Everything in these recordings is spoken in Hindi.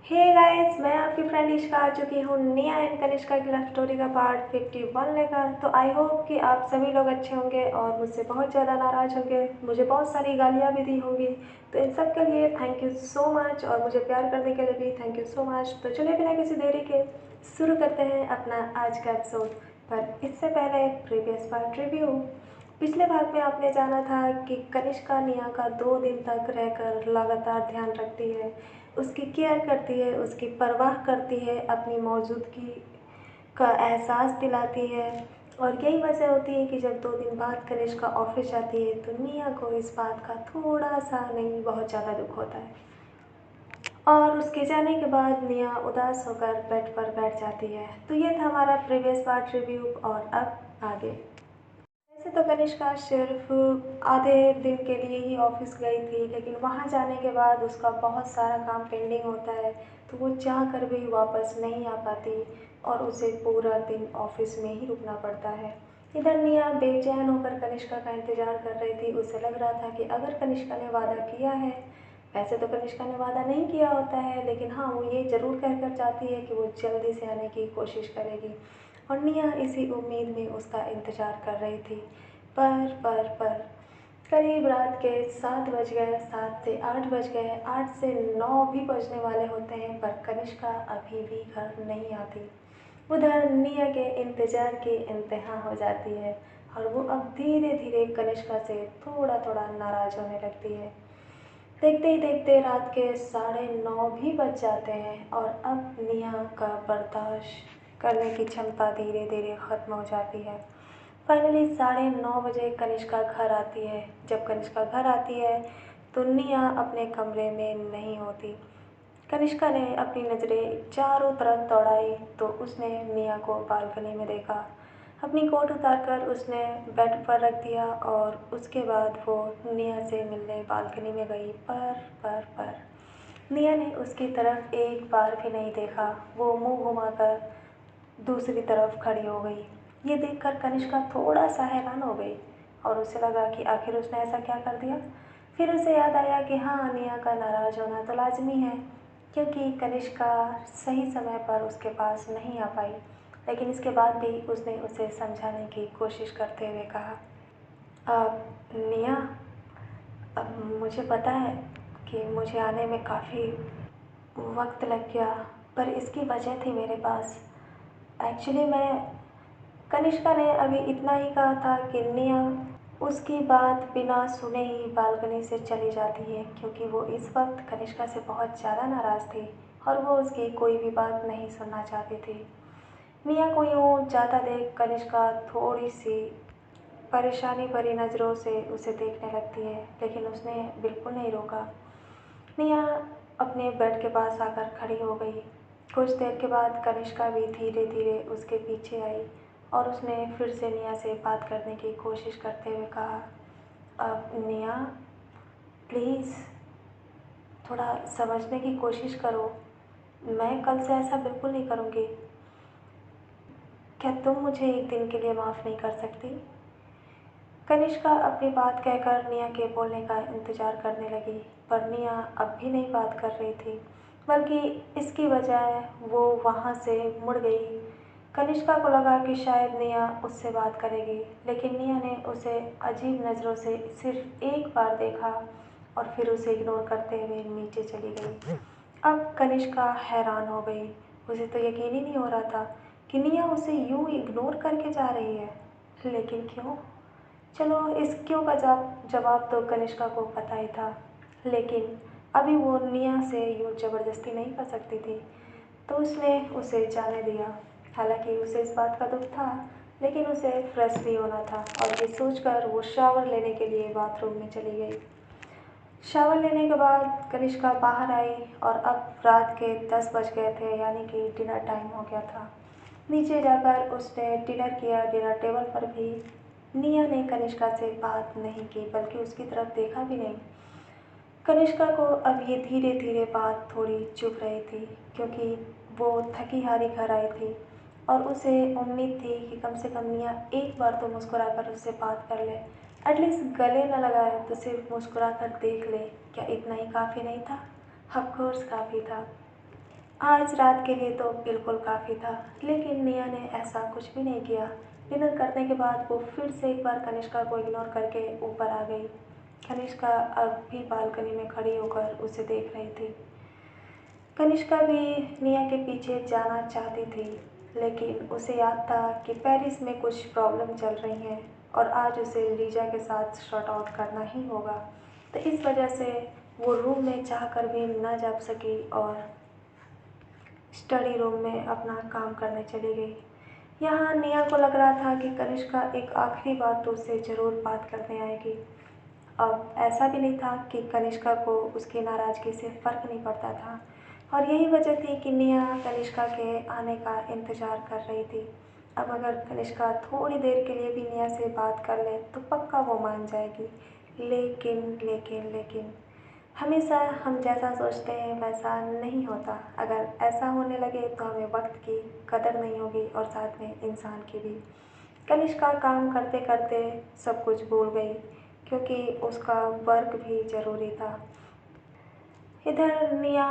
हे गाइस, मैं आपकी फ्रेंड इश्का आ चुकी हूँ निया एंड कनिष्का की लव स्टोरी का पार्ट 51 लेकर। तो आई होप कि आप सभी लोग अच्छे होंगे और मुझसे बहुत ज़्यादा नाराज़ होंगे, मुझे बहुत सारी गालियाँ भी दी होंगी। तो इन सब के लिए थैंक यू सो मच और मुझे प्यार करने के लिए भी थैंक यू सो मच। तो चलिए बिना किसी देरी के शुरू करते हैं अपना आज का एपिसोड। पर इससे पहले प्रीवियस पार्ट रिव्यू। पिछले भाग में आपने जाना था कि कनिष्का निया का 2 दिन तक रहकर लगातार ध्यान रखती है, उसकी केयर करती है, उसकी परवाह करती है, अपनी मौजूदगी का एहसास दिलाती है। और यही वजह होती है कि जब 2 दिन बाद कनिष्का ऑफिस जाती है तो निया को इस बात का थोड़ा सा नहीं बहुत ज़्यादा दुख होता है। और उसके जाने के बाद निया उदास होकर बेड पर बैठ जाती है। तो ये था हमारा प्रीवियस पार्ट रिव्यू और अब आगे। वैसे तो कनिष्का सिर्फ आधे दिन के लिए ही ऑफिस गई थी, लेकिन वहाँ जाने के बाद उसका बहुत सारा काम पेंडिंग होता है, तो वो चाह कर भी वापस नहीं आ पाती और उसे पूरा दिन ऑफिस में ही रुकना पड़ता है। इधर निया बेचैन होकर कनिष्का का इंतज़ार कर रही थी। उसे लग रहा था कि अगर कनिष्का ने वादा किया है, वैसे तो कनिष्का ने वादा नहीं किया होता है, लेकिन हाँ, वो ये ज़रूर कहकर चाहती है कि वो जल्दी से आने की कोशिश करेगी। और निया इसी उम्मीद में उसका इंतज़ार कर रही थी। पर करीब रात के 7 बज गए, 7 से 8 बज गए, 8 से 9 भी बजने वाले होते हैं, पर कनिष्का अभी भी घर नहीं आती। उधर निया के इंतज़ार की इंतहा हो जाती है और वो अब धीरे धीरे कनिष्का से थोड़ा थोड़ा नाराज़ होने लगती है। देखते ही देखते रात के 9:30 भी बज जाते हैं और अब निया का बर्दाश्त करने की क्षमता धीरे धीरे ख़त्म हो जाती है। फाइनली 9:30 बजे कनिष्का घर आती है। जब कनिष्का घर आती है तो निया अपने कमरे में नहीं होती। कनिष्का ने अपनी नज़रें चारों तरफ दौड़ाई तो उसने निया को बालकनी में देखा। अपनी कोट उतारकर उसने बेड पर रख दिया और उसके बाद वो निया से मिलने बालकनी में गई। पर निया ने उसकी तरफ एक बार भी नहीं देखा। वो मुंह घुमाकर दूसरी तरफ खड़ी हो गई। ये देखकर कनिष्का थोड़ा सा हैरान हो गई और उसे लगा कि आखिर उसने ऐसा क्या कर दिया। फिर उसे याद आया कि हाँ, निया का नाराज़ होना तो लाजमी है, क्योंकि कनिष्का सही समय पर उसके पास नहीं आ पाई। लेकिन इसके बाद भी उसने उसे समझाने की कोशिश करते हुए कहा, अब निया, अब मुझे पता है कि मुझे आने में काफ़ी वक्त लग गया, पर इसकी वजह थी मेरे पास। एक्चुअली मैं कनिष्का ने अभी इतना ही कहा था कि निया उसकी बात बिना सुने ही बालकनी से चली जाती है, क्योंकि वो इस वक्त कनिष्का से बहुत ज़्यादा नाराज़ थी और वो उसकी कोई भी बात नहीं सुनना चाहती थी। निया को यूँ जाता देख कनिष्का थोड़ी सी परेशानी भरी नज़रों से उसे देखने लगती है, लेकिन उसने बिल्कुल नहीं रोका। निया अपने बेड के पास आकर खड़ी हो गई। कुछ देर के बाद कनिष्का भी धीरे धीरे उसके पीछे आई और उसने फिर से निया से बात करने की कोशिश करते हुए कहा, अब निया, प्लीज़ थोड़ा समझने की कोशिश करो। मैं कल से ऐसा बिल्कुल नहीं करूँगी। क्या तुम मुझे एक दिन के लिए माफ़ नहीं कर सकती? कनिष्का अपनी बात कहकर निया के बोलने का इंतज़ार करने लगी, पर निया अब भी नहीं बात कर रही थी, बल्कि इसकी बजाय वो वहाँ से मुड़ गई। कनिष्का को लगा कि शायद निया उससे बात करेगी, लेकिन निया ने उसे अजीब नज़रों से सिर्फ एक बार देखा और फिर उसे इग्नोर करते हुए नीचे चली गई। अब कनिष्का हैरान हो गई। उसे तो यकीन ही नहीं हो रहा था कि निया उसे यूँ इग्नोर करके जा रही है, लेकिन क्यों? चलो, इस क्यों का जवाब तो कनिष्का को पता ही था, लेकिन अभी वो निया से यूँ ज़बरदस्ती नहीं कर सकती थी, तो उसने उसे जाने दिया। हालांकि उसे इस बात का दुख था, लेकिन उसे फ्रेश भी होना था और ये सोचकर वो शावर लेने के लिए बाथरूम में चली गई। शावर लेने के बाद कनिष्का बाहर आई और अब रात के 10 बज गए थे, यानी कि डिनर टाइम हो गया था। नीचे जाकर उसने डिनर किया। डिनर टेबल पर भी निया ने कनिष्का से बात नहीं की, बल्कि उसकी तरफ देखा भी नहीं। कनिष्का को अब ये धीरे धीरे बात थोड़ी चुभ रही थी, क्योंकि वो थकी हारी घर आई थी और उसे उम्मीद थी कि कम से कम निया एक बार तो मुस्कुराकर उससे बात कर ले। एटलीस्ट गले न लगाए तो सिर्फ मुस्कुराकर देख ले। क्या इतना ही काफ़ी नहीं था? ऑफ कोर्स काफ़ी था। आज रात के लिए तो बिल्कुल काफ़ी था, लेकिन निया ने ऐसा कुछ भी नहीं किया। डिनर करने के बाद वो फिर से एक बार कनिष्का को इग्नोर करके ऊपर आ गई। कनिष्का अब भी बालकनी में खड़ी होकर उसे देख रही थी। कनिष्का भी निया के पीछे जाना चाहती थी, लेकिन उसे याद था कि पेरिस में कुछ प्रॉब्लम चल रही हैं और आज उसे लीजा के साथ शॉर्ट आउट करना ही होगा। तो इस वजह से वो रूम में चाहकर भी न जा सकी और स्टडी रूम में अपना काम करने चली गई। यहाँ निया को लग रहा था कि कनिष्का एक आखिरी बार तो उससे ज़रूर बात करने आएगी। अब ऐसा भी नहीं था कि कनिष्का को उसकी नाराज़गी से फ़र्क नहीं पड़ता था, और यही वजह थी कि निया कनिष्का के आने का इंतज़ार कर रही थी। अब अगर कनिष्का थोड़ी देर के लिए भी निया से बात कर ले तो पक्का वो मान जाएगी। लेकिन हमेशा हम जैसा सोचते हैं वैसा नहीं होता। अगर ऐसा होने लगे तो हमें वक्त की कदर नहीं होगी और साथ में इंसान की भी। कनिष्का काम करते करते सब कुछ भूल गई, क्योंकि उसका वर्क भी ज़रूरी था। इधर निया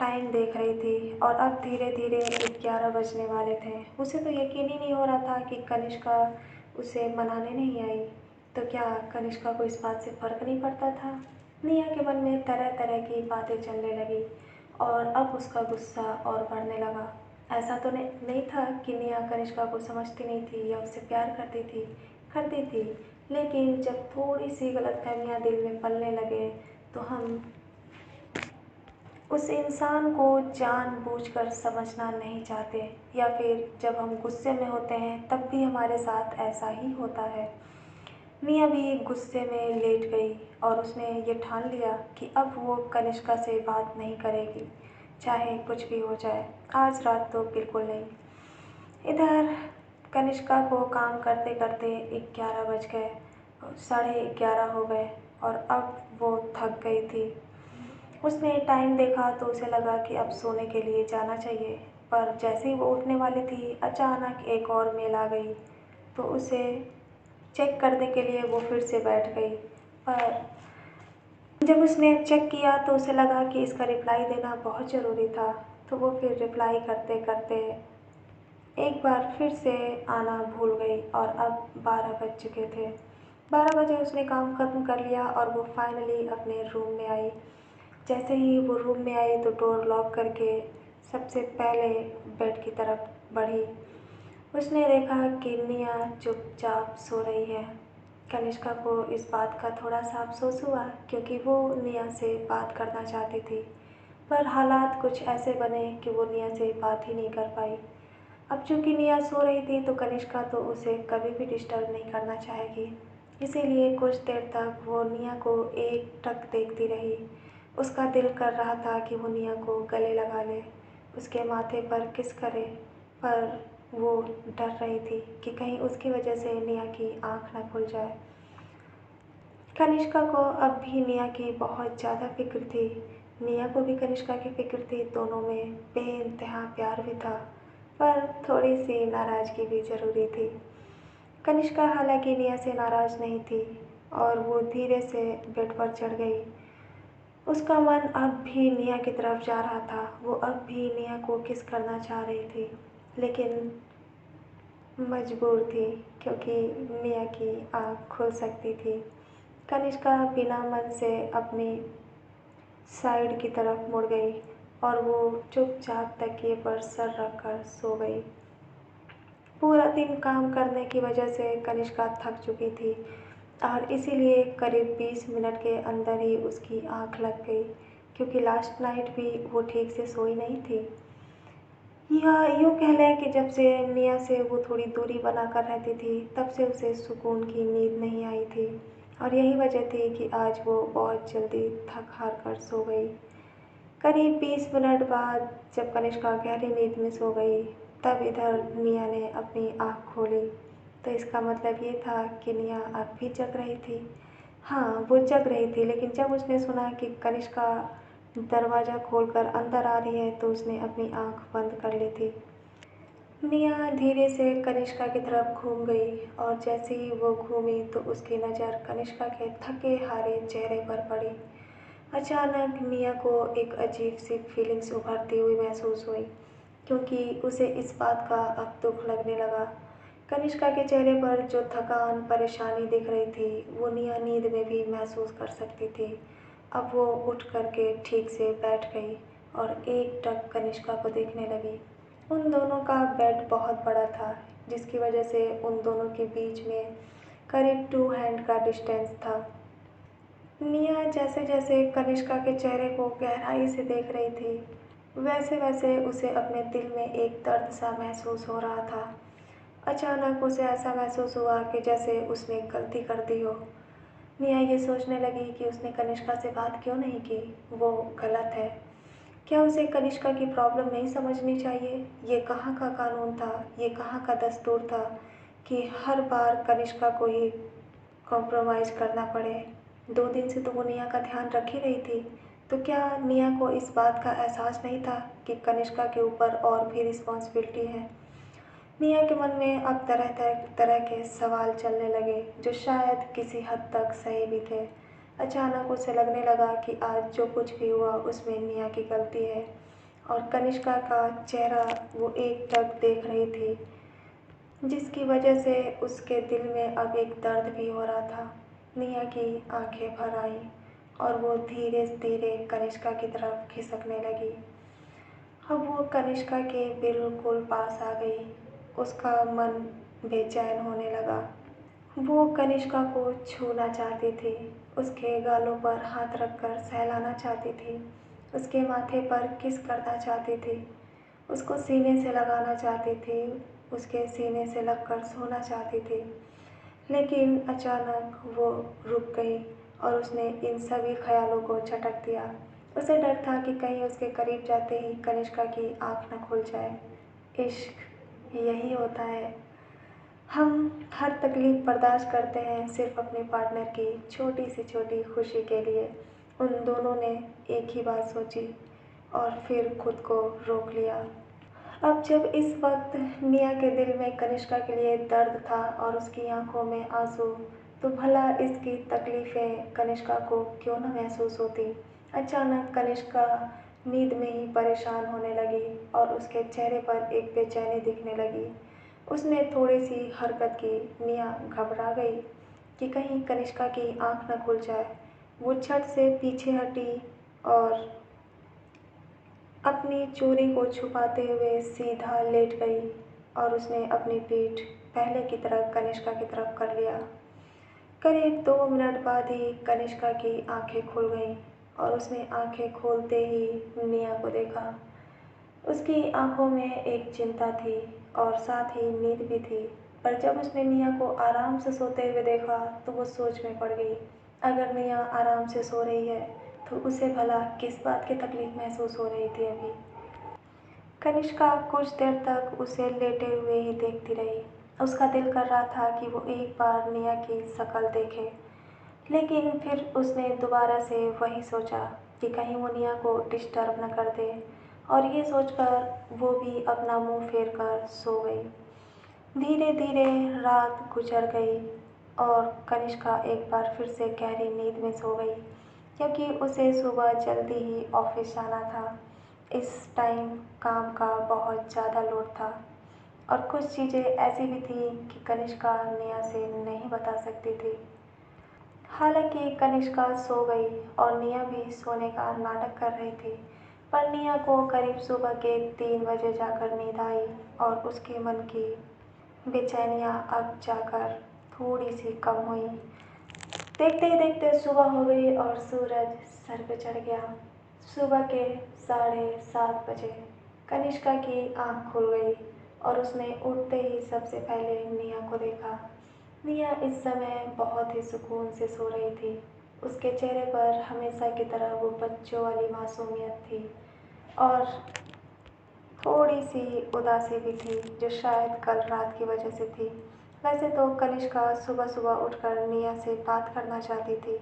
टाइम देख रही थी और अब धीरे धीरे 11 बजने वाले थे। उसे तो यकीन ही नहीं हो रहा था कि कनिष्का उसे मनाने नहीं आई। तो क्या कनिष्का को इस बात से फ़र्क नहीं पड़ता था? निया के मन में तरह तरह की बातें चलने लगी और अब उसका गुस्सा और बढ़ने लगा। ऐसा तो नहीं था कि निया कनिष्का को समझती नहीं थी या उससे प्यार करती थी, लेकिन जब थोड़ी सी गलतफहमियां दिल में पलने लगे तो हम उस इंसान को जानबूझकर समझना नहीं चाहते, या फिर जब हम गुस्से में होते हैं तब भी हमारे साथ ऐसा ही होता है। मिया भी गुस्से में लेट गई और उसने ये ठान लिया कि अब वो कनिष्का से बात नहीं करेगी, चाहे कुछ भी हो जाए। आज रात तो बिल्कुल नहीं। इधर कनिष्का को काम करते करते 11 बज गए, 11:30 हो गए और अब वो थक गई थी। उसने टाइम देखा तो उसे लगा कि अब सोने के लिए जाना चाहिए, पर जैसे ही वो उठने वाली थी अचानक एक और मेल आ गई, तो उसे चेक करने के लिए वो फिर से बैठ गई। पर जब उसने चेक किया तो उसे लगा कि इसका रिप्लाई देना बहुत ज़रूरी था, तो वो फिर रिप्लाई करते करते एक बार फिर से आना भूल गई और अब 12 बज चुके थे। 12 बजे उसने काम ख़त्म कर लिया और वो फाइनली अपने रूम में आई। जैसे ही वो रूम में आई तो डोर लॉक करके सबसे पहले बेड की तरफ बढ़ी। उसने देखा कि निया चुपचाप सो रही है। कनिष्का को इस बात का थोड़ा सा अफसोस हुआ, क्योंकि वो निया से बात करना चाहती थी, पर हालात कुछ ऐसे बने कि वो निया से बात ही नहीं कर पाई। अब चूंकि निया सो रही थी तो कनिष्का तो उसे कभी भी डिस्टर्ब नहीं करना चाहेगी, इसीलिए कुछ देर तक वो निया को एकटक देखती रही। उसका दिल कर रहा था कि वो निया को गले लगा ले, उसके माथे पर किस करे, पर वो डर रही थी कि कहीं उसकी वजह से निया की आँख न खुल जाए। कनिष्का को अब भी निया की बहुत ज़्यादा फिक्र थी। निया को भी कनिष्का की फिक्र थी, दोनों में बेइंतहा प्यार भी था, पर थोड़ी सी नाराज़गी भी ज़रूरी थी। कनिष्का हालांकि निया से नाराज़ नहीं थी और वो धीरे से बेड पर चढ़ गई। उसका मन अब भी निया की तरफ जा रहा था। वो अब भी निया को किस करना चाह रही थी, लेकिन मजबूर थी, क्योंकि निया की आँख खुल सकती थी। कनिष्का बिना मन से अपनी साइड की तरफ मुड़ गई और वो चुपचाप तकिए पर सर रखकर सो गई। पूरा दिन काम करने की वजह से कनिष्का थक चुकी थी और इसीलिए करीब 20 मिनट के अंदर ही उसकी आंख लग गई, क्योंकि लास्ट नाइट भी वो ठीक से सोई नहीं थी। या यूँ कह लें कि जब से निया से वो थोड़ी दूरी बनाकर रहती थी तब से उसे सुकून की नींद नहीं आई थी, और यही वजह थी कि आज वो बहुत जल्दी थक हार कर सो गई। करीब 20 मिनट बाद जब कनिष्का गहरी नींद में सो गई, तब इधर निया ने अपनी आँख खोली। तो इसका मतलब ये था कि निया अब भी जग रही थी। हाँ, वो जग रही थी, लेकिन जब उसने सुना कि कनिष्का दरवाज़ा खोलकर अंदर आ रही है तो उसने अपनी आँख बंद कर ली थी। निया धीरे से कनिष्का की तरफ घूम गई और जैसे ही वो घूमी तो उसकी नज़र कनिष्का के थके हारे चेहरे पर पड़ी। अचानक निया को एक अजीब सी फीलिंग्स उभरती हुई महसूस हुई, क्योंकि उसे इस बात का अब दुख लगने लगा। कनिष्का के चेहरे पर जो थकान, परेशानी दिख रही थी, वो निया नींद में भी महसूस कर सकती थी। अब वो उठ करके ठीक से बैठ गई और एकटक कनिष्का को देखने लगी। उन दोनों का बेड बहुत बड़ा था, जिसकी वजह से उन दोनों के बीच में करीब 2 हैंड का डिस्टेंस था। निया जैसे जैसे कनिष्का के चेहरे को गहराई से देख रही थी, वैसे वैसे उसे अपने दिल में एक दर्द सा महसूस हो रहा था। अचानक उसे ऐसा महसूस हुआ कि जैसे उसने गलती कर दी हो। निया ये सोचने लगी कि उसने कनिष्का से बात क्यों नहीं की, वो गलत है। क्या उसे कनिष्का की प्रॉब्लम नहीं समझनी चाहिए? ये कहाँ का कानून था, ये कहाँ का दस्तूर था कि हर बार कनिष्का को ही कॉम्प्रोमाइज़ करना पड़े। 2 दिन से तो वो निया का ध्यान रख ही रही थी, तो क्या निया को इस बात का एहसास नहीं था कि कनिष्का के ऊपर और भी रिस्पॉन्सिबिलिटी है? निया के मन में अब तरह के सवाल चलने लगे, जो शायद किसी हद तक सही भी थे। अचानक उसे लगने लगा कि आज जो कुछ भी हुआ उसमें निया की गलती है, और कनिष्का का चेहरा वो एकटक देख रही थी, जिसकी वजह से उसके दिल में अब एक दर्द भी हो रहा था। निया की आंखें भर आईं और वो धीरे धीरे कनिष्का की तरफ खिसकने लगी। अब वो कनिष्का के बिल्कुल पास आ गई। उसका मन बेचैन होने लगा। वो कनिष्का को छूना चाहती थी, उसके गालों पर हाथ रखकर सहलाना चाहती थी, उसके माथे पर किस करना चाहती थी, उसको सीने से लगाना चाहती थी, उसके सीने से लगकर सोना चाहती थी। लेकिन अचानक वो रुक गई और उसने इन सभी ख़यालों को झटक दिया। उसे डर था कि कहीं उसके करीब जाते ही कनिष्का की आँख न खुल जाए। इश्क यही होता है। हम हर तकलीफ़ बर्दाश्त करते हैं सिर्फ़ अपने पार्टनर की छोटी से छोटी खुशी के लिए। उन दोनों ने एक ही बात सोची और फिर खुद को रोक लिया। अब जब इस वक्त निया के दिल में कनिष्का के लिए दर्द था और उसकी आंखों में आंसू, तो भला इसकी तकलीफ़ें कनिष्का को क्यों न महसूस होती। अचानक कनिष्का नींद में ही परेशान होने लगी और उसके चेहरे पर एक बेचैनी दिखने लगी। उसने थोड़ी सी हरकत की। निया घबरा गई कि कहीं कनिष्का की आंख न खुल जाए। वो झट से पीछे हटी और अपनी चोरी को छुपाते हुए सीधा लेट गई और उसने अपनी पीठ पहले की तरह कनिष्का की तरफ कर लिया। करीब 2 मिनट बाद ही कनिष्का की आंखें खुल गईं और उसने आंखें खोलते ही निया को देखा। उसकी आंखों में एक चिंता थी और साथ ही नींद भी थी, पर जब उसने निया को आराम से सोते हुए देखा तो वो सोच में पड़ गई। अगर निया आराम से सो रही है तो उसे भला किस बात की तकलीफ़ महसूस हो रही थी अभी। कनिष्का कुछ देर तक उसे लेटे हुए ही देखती रही। उसका दिल कर रहा था कि वो एक बार निया की शक्ल देखे, लेकिन फिर उसने दोबारा से वही सोचा कि कहीं वो निया को डिस्टर्ब न कर दे, और ये सोचकर वो भी अपना मुंह फेर कर सो गई। धीरे धीरे रात गुजर गई और कनिष्का एक बार फिर से गहरी नींद में सो गई, क्योंकि उसे सुबह जल्दी ही ऑफिस जाना था। इस टाइम काम का बहुत ज़्यादा लोड था और कुछ चीज़ें ऐसी भी थीं कि कनिष्का निया से नहीं बता सकती थी। हालांकि कनिष्का सो गई और निया भी सोने का नाटक कर रही थी, पर निया को करीब सुबह के 3 बजे जाकर नींद आई और उसके मन की बेचैनियाँ अब जाकर थोड़ी सी कम हुई। देखते ही देखते सुबह हो गई और सूरज सर पे चढ़ गया। सुबह के 7:30 बजे कनिष्का की आंख खुल गई और उसने उठते ही सबसे पहले निया को देखा। निया इस समय बहुत ही सुकून से सो रही थी। उसके चेहरे पर हमेशा की तरह वो बच्चों वाली मासूमियत थी और थोड़ी सी उदासी भी थी, जो शायद कल रात की वजह से थी। वैसे तो कनिष्का सुबह सुबह उठकर निया से बात करना चाहती थी,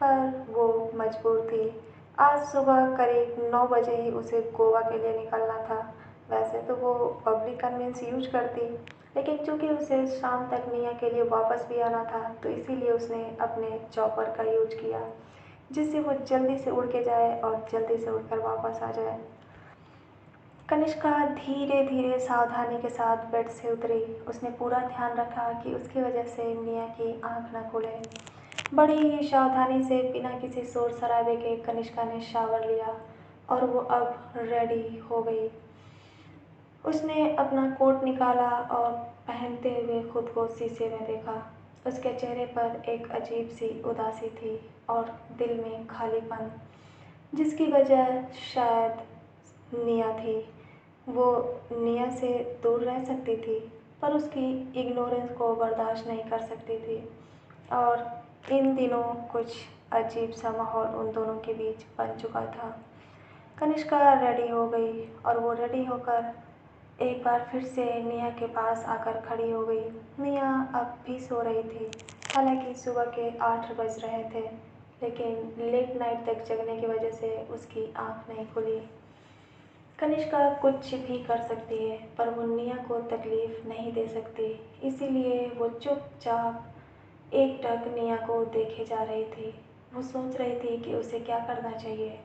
पर वो मजबूर थी। आज सुबह करीब 9 बजे ही उसे गोवा के लिए निकलना था। वैसे तो वो पब्लिक कन्वेंस यूज करती, लेकिन चूंकि उसे शाम तक निया के लिए वापस भी आना था, तो इसीलिए उसने अपने चॉपर का यूज किया। जिससे वो जल्दी से उड़ के जाए और जल्दी से उड़कर वापस आ जाए। कनिष्का धीरे धीरे सावधानी के साथ बेड से उतरी। उसने पूरा ध्यान रखा कि उसकी वजह से निया की आंख न खुले। बड़ी ही सावधानी से बिना किसी शोर शराबे के कनिष्का ने शावर लिया और वो अब रेडी हो गई। उसने अपना कोट निकाला और पहनते हुए खुद को शीशे में देखा। उसके चेहरे पर एक अजीब सी उदासी थी और दिल में खालीपन, जिसकी वजह शायद निया थी। वो निया से दूर रह सकती थी पर उसकी इग्नोरेंस को बर्दाश्त नहीं कर सकती थी। और इन दिनों कुछ अजीब सा माहौल उन दोनों के बीच बन चुका था। कनिष्का रेडी हो गई और वो रेडी होकर एक बार फिर से निया के पास आकर खड़ी हो गई। निया अब भी सो रही थी। हालांकि सुबह के 8 बज रहे थे, लेकिन लेट नाइट तक जगने की वजह से उसकी आंख नहीं खुली। कनिष्का कुछ भी कर सकती है पर वो निया को तकलीफ नहीं दे सकती, इसीलिए वो चुपचाप एकटक निया को देखे जा रही थी। वो सोच रही थी कि उसे क्या करना चाहिए।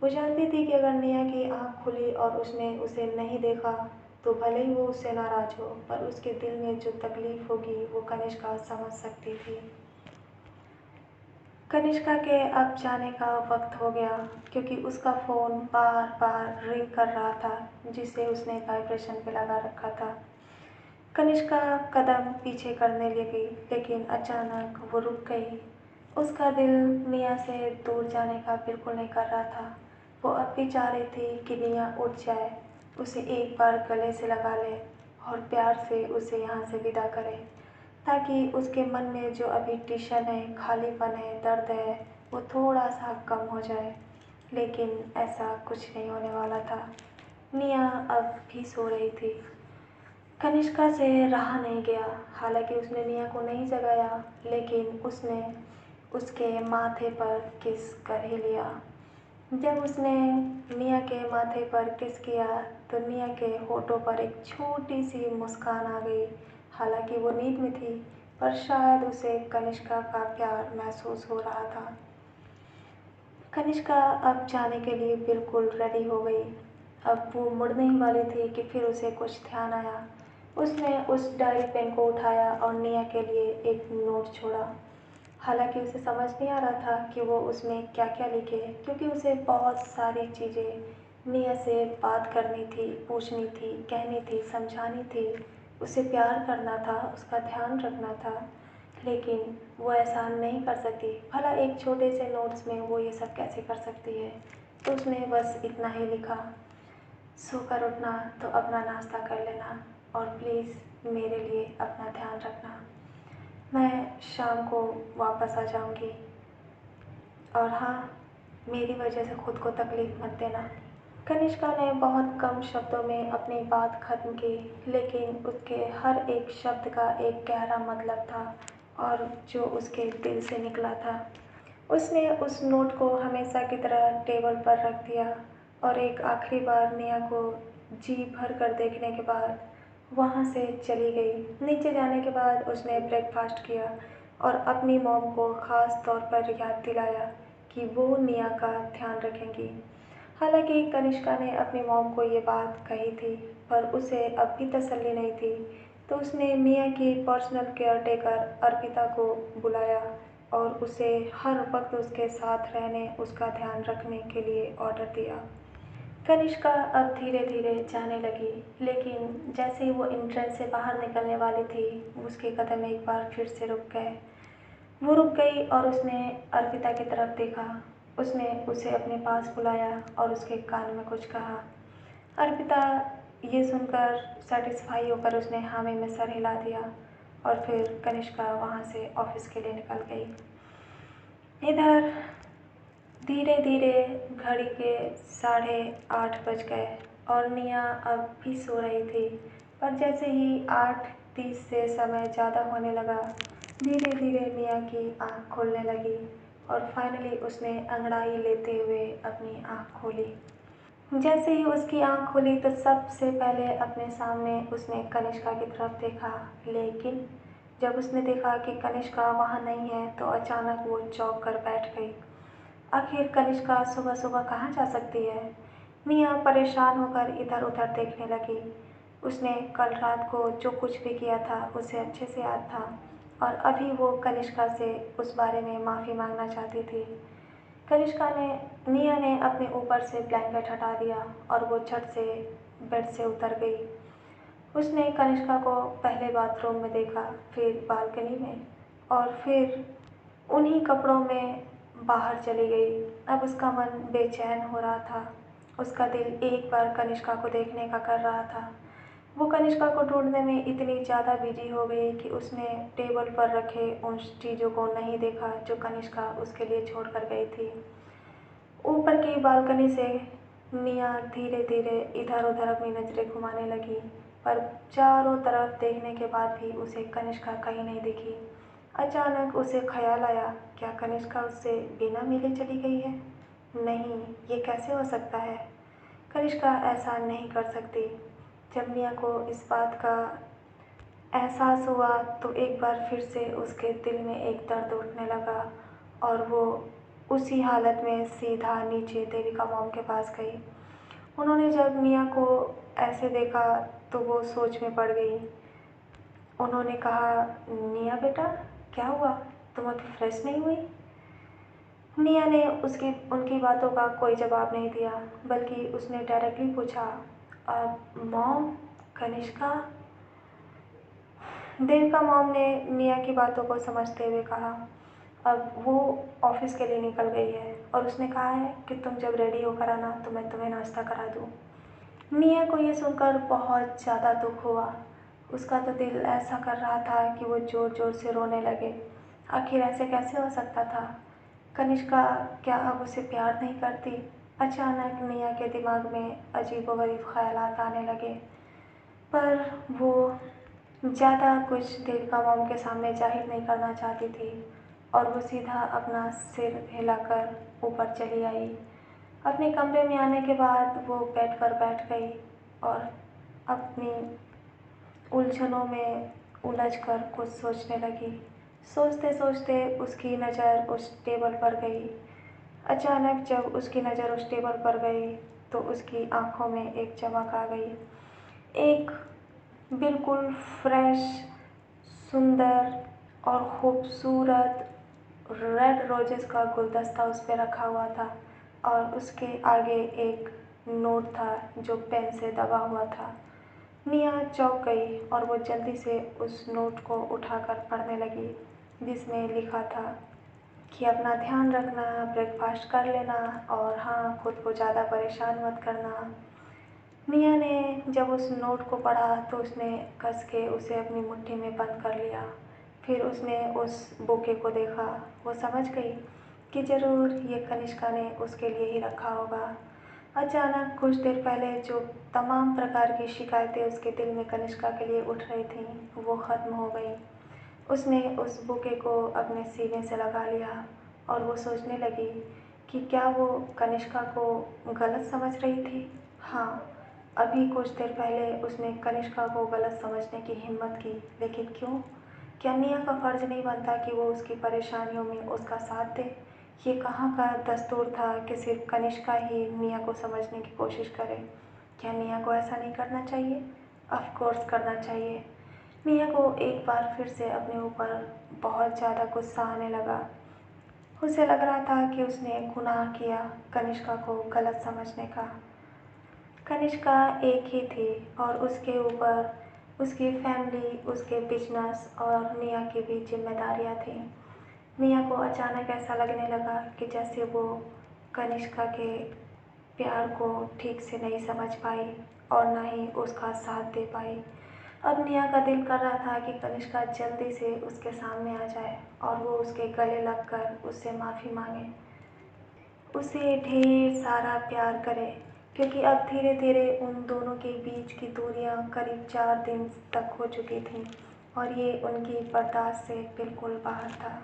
वो जानती थी कि अगर निया की आंख खुली और उसने उसे नहीं देखा तो भले ही वो उससे नाराज हो, पर उसके दिल में जो तकलीफ होगी वो कनिष्का समझ सकती थी। कनिष्का के अब जाने का वक्त हो गया, क्योंकि उसका फ़ोन बार बार रिंग कर रहा था, जिसे उसने वाइब्रेशन पे लगा रखा था। कनिष्का कदम पीछे करने लगी, लेकिन अचानक वो रुक गई। उसका दिल निया से दूर जाने का बिल्कुल नहीं कर रहा था। वो अब भी चाह रही थी कि निया उठ जाए, उसे एक बार गले से लगा ले और प्यार से उसे यहाँ से विदा करे, ताकि उसके मन में जो अभी टेंशन है, खालीपन है, दर्द है, वो थोड़ा सा कम हो जाए। लेकिन ऐसा कुछ नहीं होने वाला था। निया अब भी सो रही थी। कनिष्का से रहा नहीं गया। हालांकि उसने निया को नहीं जगाया, लेकिन उसने उसके माथे पर किस कर ही लिया। जब उसने निया के माथे पर किस किया तो निया के होठों पर एक छोटी सी मुस्कान आ गई। हालांकि वो नींद में थी, पर शायद उसे कनिष्का का प्यार महसूस हो रहा था। कनिष्का अब जाने के लिए बिल्कुल रेडी हो गई। अब वो मुड़ने ही वाली थी कि फिर उसे कुछ ध्यान आया। उसने उस डायरी पेन को उठाया और निया के लिए एक नोट छोड़ा। हालांकि उसे समझ नहीं आ रहा था कि वो उसमें क्या क्या लिखे, क्योंकि उसे बहुत सारी चीज़ें निया से बात करनी थी, पूछनी थी, कहनी थी, समझानी थी। उसे प्यार करना था, उसका ध्यान रखना था, लेकिन वो ऐसा नहीं कर सकती। भला एक छोटे से नोट्स में वो ये सब कैसे कर सकती है। तो उसने बस इतना ही लिखा, सोकर उठना तो अपना नाश्ता कर लेना और प्लीज़ मेरे लिए अपना ध्यान रखना। मैं शाम को वापस आ जाऊंगी, और हाँ, मेरी वजह से खुद को तकलीफ़ मत देना। कनिष्का ने बहुत कम शब्दों में अपनी बात खत्म की, लेकिन उसके हर एक शब्द का एक गहरा मतलब था और जो उसके दिल से निकला था। उसने उस नोट को हमेशा की तरह टेबल पर रख दिया और एक आखिरी बार निया को जी भर कर देखने के बाद वहाँ से चली गई। नीचे जाने के बाद उसने ब्रेकफास्ट किया और अपनी मॉम को ख़ास तौर पर याद दिलाया कि वो निया का ध्यान रखेंगी। हालांकि कनिष्का ने अपनी मॉम को ये बात कही थी, पर उसे अब भी तसल्ली नहीं थी, तो उसने निया की पर्सनल केयर टेकर अर्पिता को बुलाया और उसे हर वक्त उसके साथ रहने, उसका ध्यान रखने के लिए ऑर्डर दिया। कनिष्का अब धीरे धीरे जाने लगी, लेकिन जैसे ही वो एंट्रेंस से बाहर निकलने वाली थी, उसके कदम एक बार फिर से रुक गए। वो रुक गई और उसने अर्पिता की तरफ देखा। उसने उसे अपने पास बुलाया और उसके कान में कुछ कहा। अर्पिता ये सुनकर सेटिस्फाई होकर उसने हामी में सर हिला दिया और फिर कनिष्का वहाँ से ऑफिस के लिए निकल गई। इधर धीरे धीरे घड़ी के 8:30 बज गए और निया अब भी सो रही थी, पर जैसे ही 8:30 से समय ज़्यादा होने लगा, धीरे धीरे निया की आँख खुलने लगी और फाइनली उसने अंगड़ाई लेते हुए अपनी आँख खोली। जैसे ही उसकी आँख खुली तो सबसे पहले अपने सामने उसने कनिष्का की तरफ देखा, लेकिन जब उसने देखा कि कनिष्का वहाँ नहीं है तो अचानक वो चौंक कर बैठ गई। आखिर कनिष्का सुबह सुबह कहाँ जा सकती है? मिया परेशान होकर इधर उधर देखने लगी। उसने कल रात को जो कुछ भी किया था उसे अच्छे से याद था और अभी वो कनिष्का से उस बारे में माफ़ी मांगना चाहती थी। कनिष्का ने मिया ने अपने ऊपर से ब्लैंकेट हटा दिया और वो झट से बेड से उतर गई। उसने कनिष्का को पहले बाथरूम में देखा, फिर बालकनी में और फिर उन्हीं कपड़ों में बाहर चली गई। अब उसका मन बेचैन हो रहा था। उसका दिल एक बार कनिष्का को देखने का कर रहा था। वो कनिष्का को ढूंढने में इतनी ज़्यादा बिजी हो गई कि उसने टेबल पर रखे उन चीज़ों को नहीं देखा जो कनिष्का उसके लिए छोड़ कर गई थी। ऊपर की बालकनी से मिया धीरे धीरे इधर उधर अपनी नज़रें घुमाने लगी, पर चारों तरफ देखने के बाद भी उसे कनिष्का कहीं नहीं दिखी। अचानक उसे ख्याल आया, क्या कनिष्का उससे बिना मिले चली गई है? नहीं, ये कैसे हो सकता है? कनिष्का ऐसा नहीं कर सकती। जब मिया को इस बात का एहसास हुआ तो एक बार फिर से उसके दिल में एक दर्द उठने लगा और वो उसी हालत में सीधा नीचे देविका मॉम के पास गई। उन्होंने जब मिया को ऐसे देखा तो वो सोच में पड़ गई। उन्होंने कहा, निया बेटा, क्या हुआ? तुम अभी फ्रेश नहीं हुई? निया ने उसकी उनकी बातों का कोई जवाब नहीं दिया, बल्कि उसने डायरेक्टली पूछा, मॉम, कनिष्का? देविका मॉम ने निया की बातों को समझते हुए कहा, अब वो ऑफिस के लिए निकल गई है और उसने कहा है कि तुम जब रेडी होकर आना तो मैं तुम्हें नाश्ता करा दूँ। निया को ये सुनकर बहुत ज़्यादा दुख हुआ। उसका तो दिल ऐसा कर रहा था कि वो ज़ोर ज़ोर से रोने लगे। आखिर ऐसे कैसे हो सकता था? कनिष्का क्या अब उसे प्यार नहीं करती? अचानक निया के दिमाग में अजीबोगरीब ख्यालात आने लगे, पर वो ज़्यादा कुछ देविका मॉम के सामने जाहिर नहीं करना चाहती थी और वो सीधा अपना सिर हिलाकर ऊपर चली आई। अपने कमरे में आने के बाद वो बेड पर बैठ गई और अपनी उलझनों में उलझकर कुछ सोचने लगी। सोचते सोचते उसकी नज़र उस टेबल पर गई। अचानक जब उसकी नज़र उस टेबल पर गई तो उसकी आंखों में एक चमक आ गई। एक बिल्कुल फ्रेश, सुंदर और खूबसूरत रेड रोजेस का गुलदस्ता उस पर रखा हुआ था और उसके आगे एक नोट था जो पेन से दबा हुआ था। निया चौंक गई और वो जल्दी से उस नोट को उठाकर पढ़ने लगी, जिसमें लिखा था कि अपना ध्यान रखना, ब्रेकफास्ट कर लेना और हाँ, खुद को ज़्यादा परेशान मत करना। मिया ने जब उस नोट को पढ़ा तो उसने कस के उसे अपनी मुट्ठी में बंद कर लिया। फिर उसने उस बुके को देखा। वो समझ गई कि ज़रूर ये कनिष्का ने उसके लिए ही रखा होगा। अचानक कुछ देर पहले जो तमाम प्रकार की शिकायतें उसके दिल में कनिष्का के लिए उठ रही थीं वो ख़त्म हो गई। उसने उस बुके को अपने सीने से लगा लिया और वो सोचने लगी कि क्या वो कनिष्का को गलत समझ रही थी? हाँ, अभी कुछ देर पहले उसने कनिष्का को गलत समझने की हिम्मत की, लेकिन क्यों? क्या मिया का फ़र्ज़ नहीं बनता कि वो उसकी परेशानियों में उसका साथ दे? ये कहाँ का दस्तूर था कि सिर्फ कनिष्का ही मिया को समझने की कोशिश करे? क्या मिया को ऐसा नहीं करना चाहिए? ऑफ कोर्स करना चाहिए। मिया को एक बार फिर से अपने ऊपर बहुत ज़्यादा गुस्सा आने लगा। उसे लग रहा था कि उसने गुनाह किया कनिष्का को गलत समझने का। कनिष्का एक ही थी और उसके ऊपर उसकी फैमिली, उसके बिजनेस और निया की भी जिम्मेदारियां थीं। निया को अचानक ऐसा लगने लगा कि जैसे वो कनिष्का के प्यार को ठीक से नहीं समझ पाई और ना ही उसका साथ दे पाई। अब निया का दिल कर रहा था कि कनिष्का जल्दी से उसके सामने आ जाए और वो उसके गले लगकर उससे माफ़ी मांगे, उसे ढेर सारा प्यार करे, क्योंकि अब धीरे धीरे उन दोनों के बीच की दूरियां करीब 4 दिन तक हो चुकी थीं और ये उनकी बर्दाश्त से बिल्कुल बाहर था।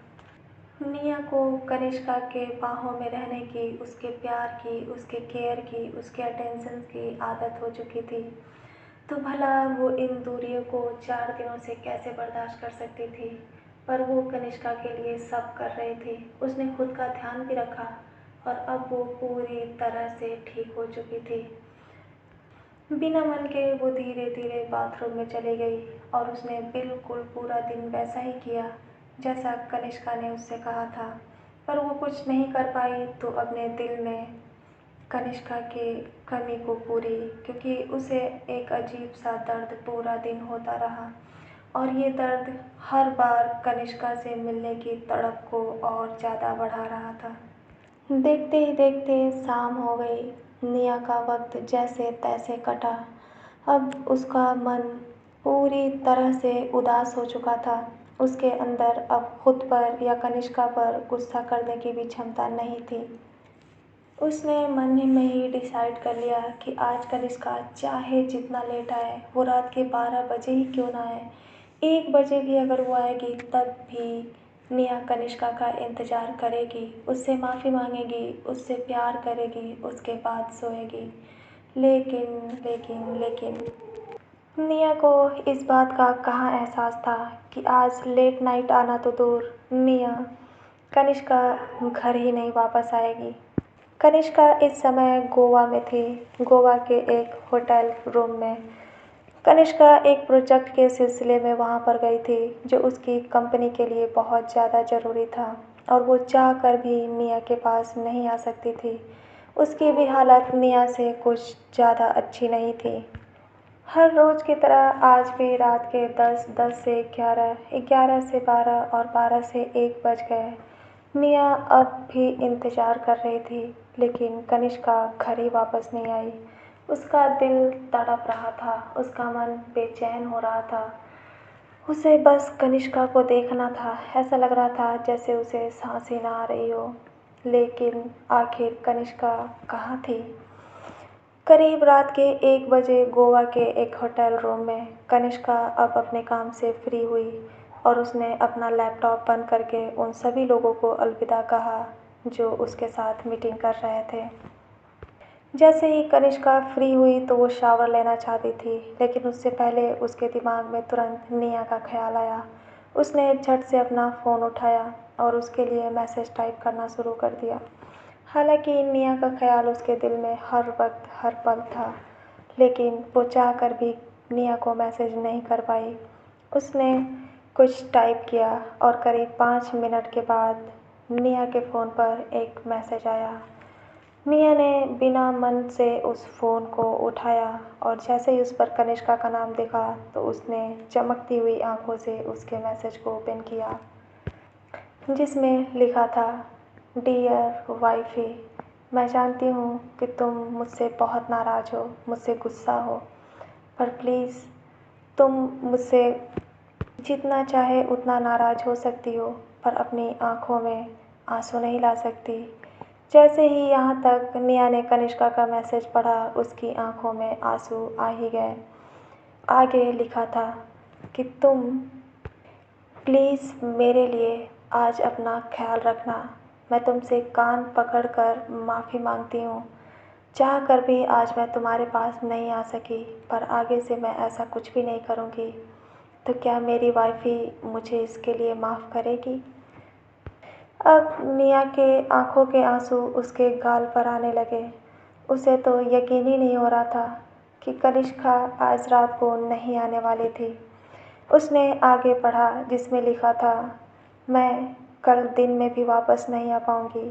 निया को कनिष्का के बाहों में रहने की, उसके प्यार की, उसके केयर की, उसके अटेंशन की आदत हो चुकी थी। तो भला वो इन दूरियों को 4 दिनों से कैसे बर्दाश्त कर सकती थी? पर वो कनिष्का के लिए सब कर रही थी। उसने खुद का ध्यान भी रखा और अब वो पूरी तरह से ठीक हो चुकी थी। बिना मन के वो धीरे धीरे बाथरूम में चली गई और उसने बिल्कुल पूरा दिन वैसा ही किया जैसा कनिष्का ने उससे कहा था। पर वो कुछ नहीं कर पाई तो अपने दिल में कनिष्का की कमी को पूरी, क्योंकि उसे एक अजीब सा दर्द पूरा दिन होता रहा और ये दर्द हर बार कनिष्का से मिलने की तड़प को और ज़्यादा बढ़ा रहा था। देखते ही देखते शाम हो गई। निया का वक्त जैसे तैसे कटा। अब उसका मन पूरी तरह से उदास हो चुका था। उसके अंदर अब खुद पर या कनिष्का पर गुस्सा करने की भी क्षमता नहीं थी। उसने मन ही में ही डिसाइड कर लिया कि आज कनिष्का चाहे जितना लेट आए, वो रात के 12 बजे ही क्यों ना आए, 1 बजे भी अगर वो आएगी तब भी निया कनिष्का का इंतज़ार करेगी, उससे माफ़ी मांगेगी, उससे प्यार करेगी, उसके बाद सोएगी। लेकिन लेकिन लेकिन निया को इस बात का कहाँ एहसास था कि आज लेट नाइट आना तो दूर, निया कनिष्का घर ही नहीं वापस आएगी। कनिष्का इस समय गोवा में थी, गोवा के एक होटल रूम में। कनिष्का एक प्रोजेक्ट के सिलसिले में वहाँ पर गई थी जो उसकी कंपनी के लिए बहुत ज़्यादा ज़रूरी था और वो चाह कर भी निया के पास नहीं आ सकती थी। उसकी भी हालत निया से कुछ ज़्यादा अच्छी नहीं थी। हर रोज़ की तरह आज भी रात के 10, 10 से 11, 11 से 12 और 12 से 1 बज गए। निया अब भी इंतज़ार कर रही थी, लेकिन कनिष्का घर ही वापस नहीं आई। उसका दिल तड़प रहा था, उसका मन बेचैन हो रहा था। उसे बस कनिष्का को देखना था। ऐसा लग रहा था जैसे उसे सांस ही ना आ रही हो। लेकिन आखिर कनिष्का कहाँ थी? करीब रात के 1 बजे गोवा के एक होटल रूम में कनिष्का अब अपने काम से फ्री हुई और उसने अपना लैपटॉप बंद करके उन सभी लोगों को अलविदा कहा जो उसके साथ मीटिंग कर रहे थे। जैसे ही कनिष्का फ्री हुई तो वो शावर लेना चाहती थी, लेकिन उससे पहले उसके दिमाग में तुरंत निया का ख्याल आया। उसने झट से अपना फ़ोन उठाया और उसके लिए मैसेज टाइप करना शुरू कर दिया। हालांकि निया का ख्याल उसके दिल में हर वक्त हर पल था, लेकिन वो चाह कर भी निया को मैसेज नहीं कर पाई। उसने कुछ टाइप किया और करीब 5 मिनट के बाद निया के फ़ोन पर एक मैसेज आया। निया ने बिना मन से उस फ़ोन को उठाया और जैसे ही उस पर कनिष्का का नाम देखा तो उसने चमकती हुई आंखों से उसके मैसेज को ओपन किया, जिसमें लिखा था, डियर वाइफी, मैं जानती हूँ कि तुम मुझसे बहुत नाराज़ हो, मुझसे गुस्सा हो, पर प्लीज़ तुम मुझसे जितना चाहे उतना नाराज़ हो सकती हो, पर अपनी आँखों में आंसू नहीं ला सकती। जैसे ही यहाँ तक निया ने कनिष्का का मैसेज पढ़ा, उसकी आंखों में आंसू आ ही गए। आगे लिखा था कि तुम प्लीज़ मेरे लिए आज अपना ख्याल रखना। मैं तुमसे कान पकड़कर माफ़ी मांगती हूँ। चाह कर भी आज मैं तुम्हारे पास नहीं आ सकी, पर आगे से मैं ऐसा कुछ भी नहीं करूँगी। तो क्या मेरी वाइफ़ी मुझे इसके लिए माफ़ करेगी? अब निया के आंखों के आंसू उसके गाल पर आने लगे। उसे तो यकीन ही नहीं हो रहा था कि कनिष्का आज रात को नहीं आने वाली थी। उसने आगे पढ़ा जिसमें लिखा था, मैं कल दिन में भी वापस नहीं आ पाऊँगी,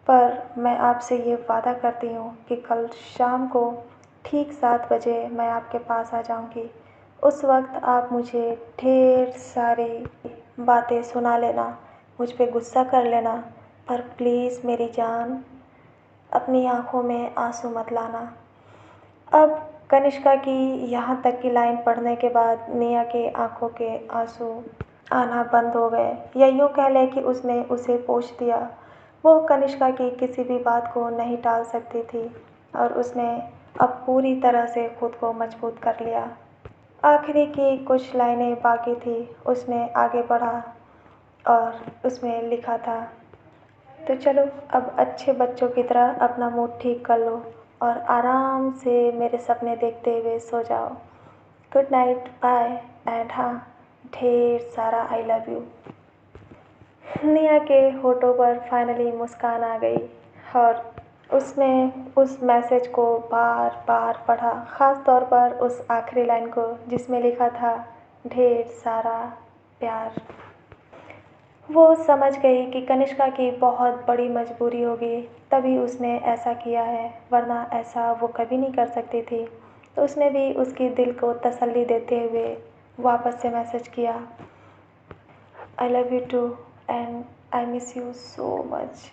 पर मैं आपसे ये वादा करती हूँ कि कल शाम को ठीक 7 बजे मैं आपके पास आ जाऊँगी। उस वक्त आप मुझे ढेर सारी बातें सुना लेना, मुझ पे गुस्सा कर लेना, पर प्लीज़ मेरी जान अपनी आँखों में आंसू मत लाना। अब कनिष्का की यहाँ तक की लाइन पढ़ने के बाद निया के आंखों के आंसू आना बंद हो गए, या यूँ कह लें कि उसने उसे पोंछ दिया। वो कनिष्का की किसी भी बात को नहीं टाल सकती थी और उसने अब पूरी तरह से खुद को मजबूत कर लिया। आखिरी की कुछ लाइनें बाकी थी। उसने आगे बढ़ा और उसमें लिखा था, तो चलो अब अच्छे बच्चों की तरह अपना मूड ठीक कर लो और आराम से मेरे सपने देखते हुए सो जाओ। गुड नाइट, बाय एंड हाँ, ढेर सारा आई लव यू। निया के होठों पर फाइनली मुस्कान आ गई। और उसने उस मैसेज को बार बार पढ़ा, ख़ास तौर पर उस आखिरी लाइन को जिसमें लिखा था ढेर सारा प्यार। वो समझ गई कि कनिष्का की बहुत बड़ी मजबूरी होगी, तभी उसने ऐसा किया है, वरना ऐसा वो कभी नहीं कर सकती थी। तो उसने भी उसकी दिल को तसल्ली देते हुए वापस से मैसेज किया, I love you too and I miss you so much.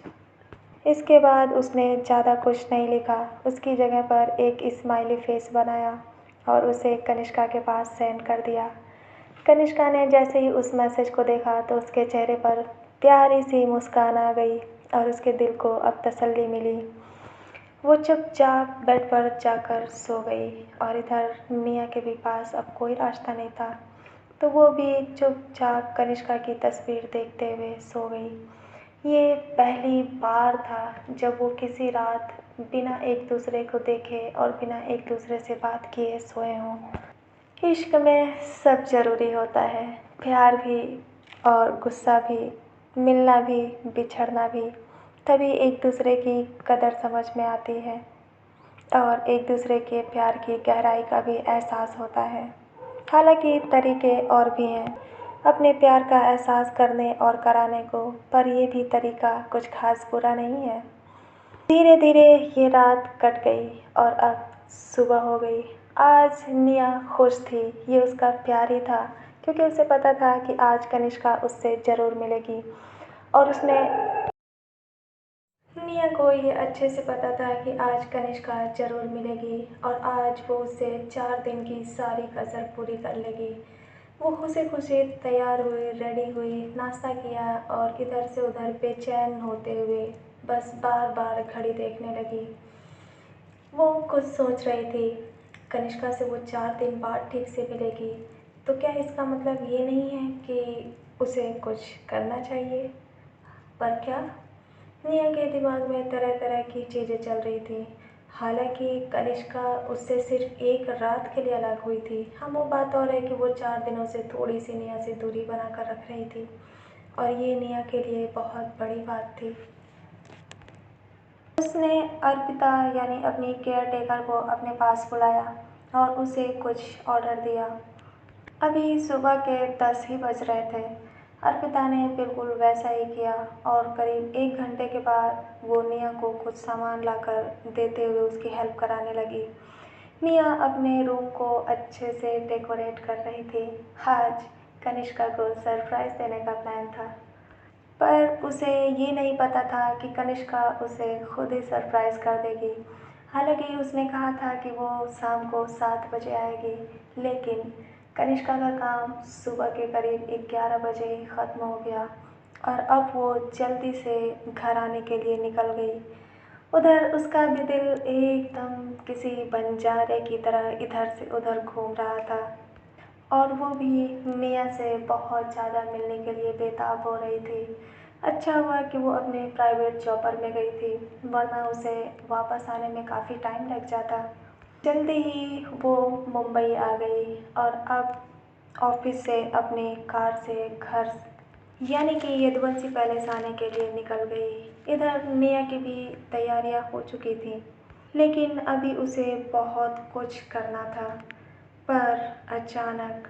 इसके बाद उसने ज़्यादा कुछ नहीं लिखा, उसकी जगह पर एक स्माइली फेस बनाया और उसे कनिष्का के पास सेंड कर दिया। कनिष्का ने जैसे ही उस मैसेज को देखा तो उसके चेहरे पर प्यारी सी मुस्कान आ गई और उसके दिल को अब तसल्ली मिली। वो चुपचाप बेड पर जाकर सो गई और इधर निया के भी पास अब कोई रास्ता नहीं था, तो वो भी चुपचाप कनिष्का की तस्वीर देखते हुए सो गई। ये पहली बार था जब वो किसी रात बिना एक दूसरे को देखे और बिना एक दूसरे से बात किए सोए हों। इश्क में सब ज़रूरी होता है, प्यार भी और गुस्सा भी, मिलना भी, बिछड़ना भी, तभी एक दूसरे की कदर समझ में आती है और एक दूसरे के प्यार की गहराई का भी एहसास होता है। हालांकि तरीके और भी हैं अपने प्यार का एहसास करने और कराने को, पर ये भी तरीका कुछ खास बुरा नहीं है। धीरे धीरे ये रात कट गई और अब सुबह हो गई। आज निया खुश थी, ये उसका प्यार ही था, क्योंकि उसे पता था कि आज कनिष्का उससे ज़रूर मिलेगी और उसने निया को ये अच्छे से पता था कि आज कनिष्का ज़रूर मिलेगी और आज वो उससे 4 दिन की सारी कसर पूरी कर लेगी। वो खुशी खुशी तैयार हुई, रेडी हुई, नाश्ता किया और इधर से उधर बेचैन होते हुए बस बार बार घड़ी देखने लगी। वो कुछ सोच रही थी, कनिष्का से वो 4 दिन बाद ठीक से मिलेगी, तो क्या इसका मतलब ये नहीं है कि उसे कुछ करना चाहिए? पर क्या? निया के दिमाग में तरह तरह की चीज़ें चल रही थी। हालांकि कनिष्का उससे सिर्फ एक रात के लिए अलग हुई थी। हाँ, वो बात और है कि वो 4 दिनों से थोड़ी सी निया से दूरी बनाकर रख रही थी और ये निया के लिए बहुत बड़ी बात थी। उसने अर्पिता यानी अपनी केयर टेकर को अपने पास बुलाया और उसे कुछ ऑर्डर दिया। अभी सुबह के 10 ही बज रहे थे। अर्पिता ने बिल्कुल वैसा ही किया और करीब 1 घंटे के बाद वो निया को कुछ सामान लाकर देते हुए उसकी हेल्प कराने लगी। निया अपने रूम को अच्छे से डेकोरेट कर रही थी। आज कनिष्का को सरप्राइज़ देने का प्लान था, पर उसे ये नहीं पता था कि कनिष्का उसे खुद ही सरप्राइज़ कर देगी। हालांकि उसने कहा था कि वो शाम को 7 बजे आएगी, लेकिन कनिष्का का काम सुबह के करीब 11 बजे ही ख़त्म हो गया और अब वो जल्दी से घर आने के लिए निकल गई। उधर उसका भी दिल एकदम किसी बंजारे की तरह इधर से उधर घूम रहा था और वो भी मिया से बहुत ज़्यादा मिलने के लिए बेताब हो रही थी। अच्छा हुआ कि वो अपने प्राइवेट चॉपर में गई थी, वरना उसे वापस आने में काफ़ी टाइम लग जाता। जल्दी ही वो मुंबई आ गई और अब ऑफिस से अपनी कार से घर यानी कि यदुवंशी पैलेस आने के लिए निकल गई। इधर मिया की भी तैयारियां हो चुकी थी, लेकिन अभी उसे बहुत कुछ करना था। पर अचानक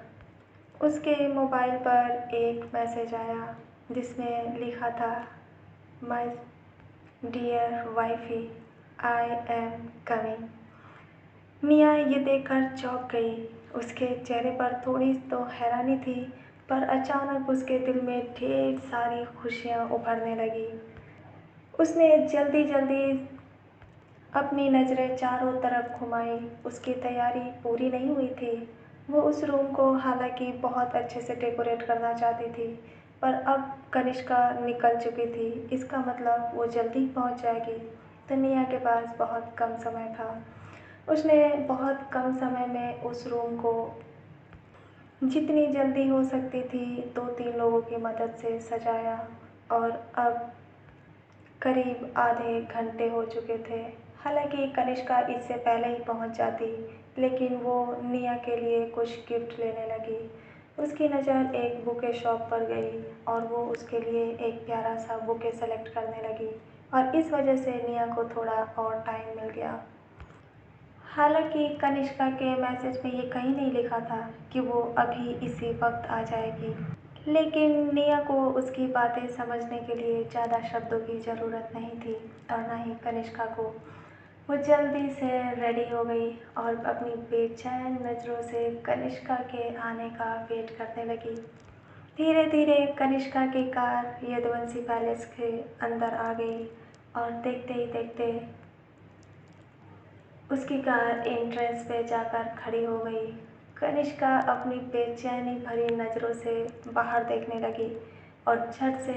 उसके मोबाइल पर एक मैसेज आया जिसमें लिखा था, my dear wifey, I am coming. मिया ये देखकर चौंक गई। उसके चेहरे पर थोड़ी तो हैरानी थी, पर अचानक उसके दिल में ढेर सारी खुशियाँ उभरने लगी। उसने जल्दी जल्दी अपनी नज़रें चारों तरफ घुमाई। उसकी तैयारी पूरी नहीं हुई थी। वो उस रूम को हालांकि बहुत अच्छे से डेकोरेट करना चाहती थी, पर अब कनिष्का निकल चुकी थी। इसका मतलब वो जल्दी पहुंच जाएगी। तो निया के पास बहुत कम समय था। उसने बहुत कम समय में उस रूम को जितनी जल्दी हो सकती थी 2-3 लोगों की मदद से सजाया और अब करीब आधे घंटे हो चुके थे। हालांकि कनिष्का इससे पहले ही पहुंच जाती, लेकिन वो निया के लिए कुछ गिफ्ट लेने लगी। उसकी नज़र एक बुके शॉप पर गई और वो उसके लिए एक प्यारा सा बुके सेलेक्ट करने लगी। और इस वजह से निया को थोड़ा और टाइम मिल गया। हालांकि कनिष्का के मैसेज में ये कहीं नहीं लिखा था कि वो अभी इसी वक्त आ जाएगी, लेकिन निया को उसकी बातें समझने के लिए ज़्यादा शब्दों की ज़रूरत नहीं थी और ना ही कनिष्का को। वो जल्दी से रेडी हो गई और अपनी बेचैन नज़रों से कनिष्का के आने का वेट करने लगी। धीरे धीरे कनिष्का की कार यदुवंशी पैलेस के अंदर आ गई और देखते ही देखते उसकी कार एंट्रेंस पे जाकर खड़ी हो गई। कनिष्का अपनी बेचैनी भरी नज़रों से बाहर देखने लगी और झट से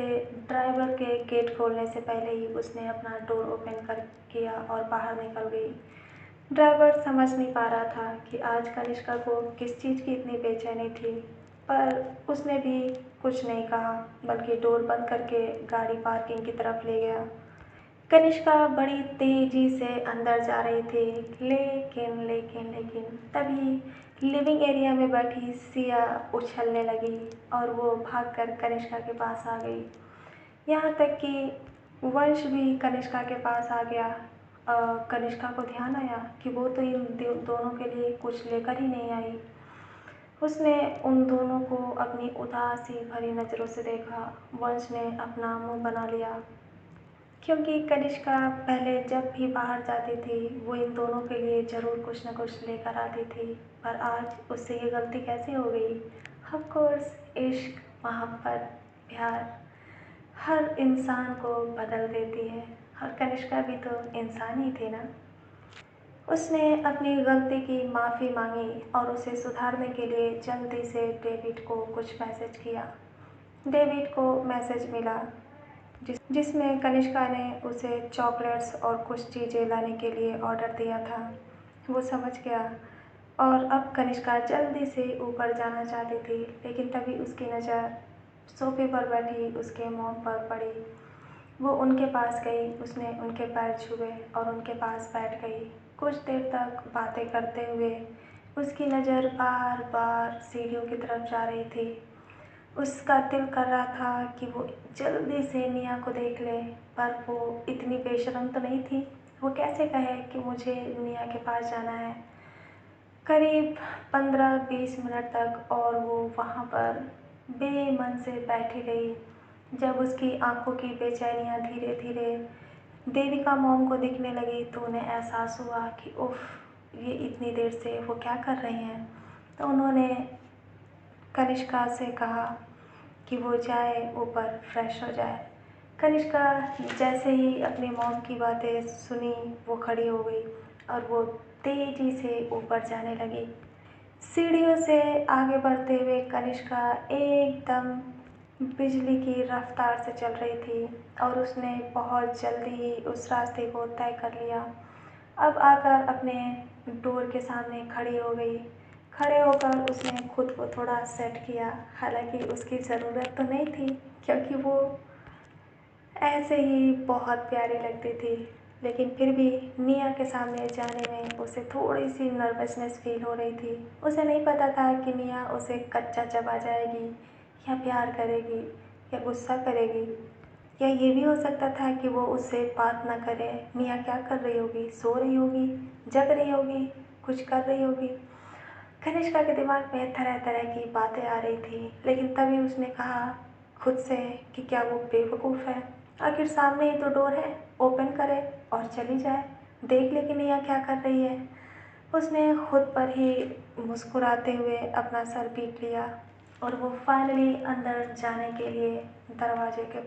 ड्राइवर के गेट खोलने से पहले ही उसने अपना डोर ओपन कर किया और बाहर निकल गई। ड्राइवर समझ नहीं पा रहा था कि आज कनिष्का को किस चीज़ की इतनी बेचैनी थी, पर उसने भी कुछ नहीं कहा बल्कि डोर बंद करके गाड़ी पार्किंग की तरफ ले गया। कनिष्का बड़ी तेजी से अंदर जा रही थी, लेकिन लेकिन लेकिन तभी लिविंग एरिया में बैठी सिया उछलने लगी और वो भागकर कनिष्का के पास आ गई। यहाँ तक कि वंश भी कनिष्का के पास आ गया। कनिष्का को ध्यान आया कि वो तो इन दोनों के लिए कुछ लेकर ही नहीं आई। उसने उन दोनों को अपनी उदासी भरी नज़रों से देखा। वंश ने अपना मुंह बना लिया, क्योंकि कनिष्का पहले जब भी बाहर जाती थी वो इन दोनों के लिए ज़रूर कुछ न कुछ लेकर आती थी, पर आज उससे ये गलती कैसे हो गई। ऑफ कोर्स इश्क, मोहब्बत, प्यार हर इंसान को बदल देती है और कनिष्का भी तो इंसान ही थी ना। उसने अपनी गलती की माफ़ी मांगी और उसे सुधारने के लिए जल्दी से डेविड को कुछ मैसेज किया। डेविड को मैसेज मिला जिसमें कनिष्का ने उसे चॉकलेट्स और कुछ चीज़ें लाने के लिए ऑर्डर दिया था। वो समझ गया और अब कनिष्का जल्दी से ऊपर जाना चाहती थी, लेकिन तभी उसकी नज़र सोफे पर बैठी उसके मॉम पर पड़ी। वो उनके पास गई, उसने उनके पैर छुए और उनके पास बैठ गई। कुछ देर तक बातें करते हुए उसकी नज़र बार बार सीढ़ियों की तरफ जा रही थी। उसका दिल कर रहा था कि वो जल्दी से निया को देख ले, पर वो इतनी बेशर्म तो नहीं थी। वो कैसे कहे कि मुझे निया के पास जाना है। करीब 15-20 मिनट तक और वो वहाँ पर बेमन से बैठी रही। जब उसकी आंखों की बेचैनियाँ धीरे धीरे देविका मॉम को दिखने लगी तो उन्हें एहसास हुआ कि उफ, ये इतनी देर से वो क्या कर रही हैं। तो उन्होंने कनिष्का से कहा कि वो जाए ऊपर फ्रेश हो जाए। कनिष्का जैसे ही अपनी मॉम की बातें सुनी वो खड़ी हो गई और वो तेज़ी से ऊपर जाने लगी। सीढ़ियों से आगे बढ़ते हुए कनिष्का एकदम बिजली की रफ्तार से चल रही थी और उसने बहुत जल्दी ही उस रास्ते को तय कर लिया। अब आकर अपने डोर के सामने खड़ी हो गई। खड़े होकर उसने खुद को थोड़ा सेट किया। हालांकि उसकी ज़रूरत तो नहीं थी, क्योंकि वो ऐसे ही बहुत प्यारी लगती थी, लेकिन फिर भी निया के सामने जाने में उसे थोड़ी सी नर्वसनेस फील हो रही थी। उसे नहीं पता था कि निया उसे कच्चा चबा जाएगी या प्यार करेगी या गुस्सा करेगी, या ये भी हो सकता था कि वो उससे बात ना करे। निया क्या कर रही होगी, सो रही होगी, जग रही होगी, कुछ कर रही होगी। कनिष्का के दिमाग में तरह तरह की बातें आ रही थी, लेकिन तभी उसने कहा खुद से कि क्या वो बेवकूफ़ है। आखिर सामने ही तो डोर है, ओपन करे और चली जाए, देख ले कि निया क्या कर रही है। उसने खुद पर ही मुस्कुराते हुए अपना सर पीट लिया और वो फाइनली अंदर जाने के लिए दरवाजे के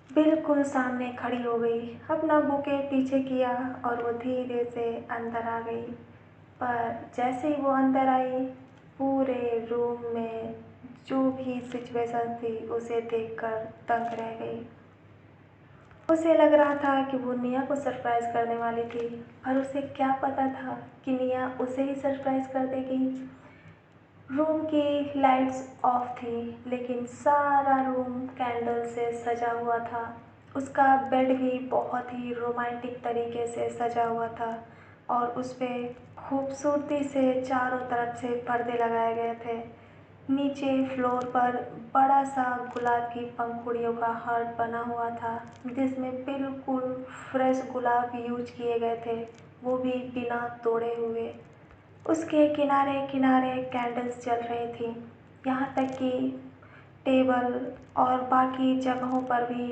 बिल्कुल सामने खड़ी हो गई। अपना बुके पीछे किया और वो धीरे से अंदर आ गई। पर जैसे ही वो अंदर आई, पूरे रूम में जो भी सिचुएशन थी उसे देखकर दंग रह गई। उसे लग रहा था कि वो निया को सरप्राइज़ करने वाली थी, पर उसे क्या पता था कि निया उसे ही सरप्राइज़ कर देगी। रूम की लाइट्स ऑफ थी, लेकिन सारा रूम कैंडल से सजा हुआ था। उसका बेड भी बहुत ही रोमांटिक तरीके से सजा हुआ था और उस पे खूबसूरती से चारों तरफ से पर्दे लगाए गए थे। नीचे फ्लोर पर बड़ा सा गुलाब की पंखुड़ियों का हार्ट बना हुआ था, जिसमें बिल्कुल फ्रेश गुलाब यूज किए गए थे, वो भी बिना तोड़े हुए। उसके किनारे किनारे कैंडल्स जल रही थी, यहाँ तक कि टेबल और बाकी जगहों पर भी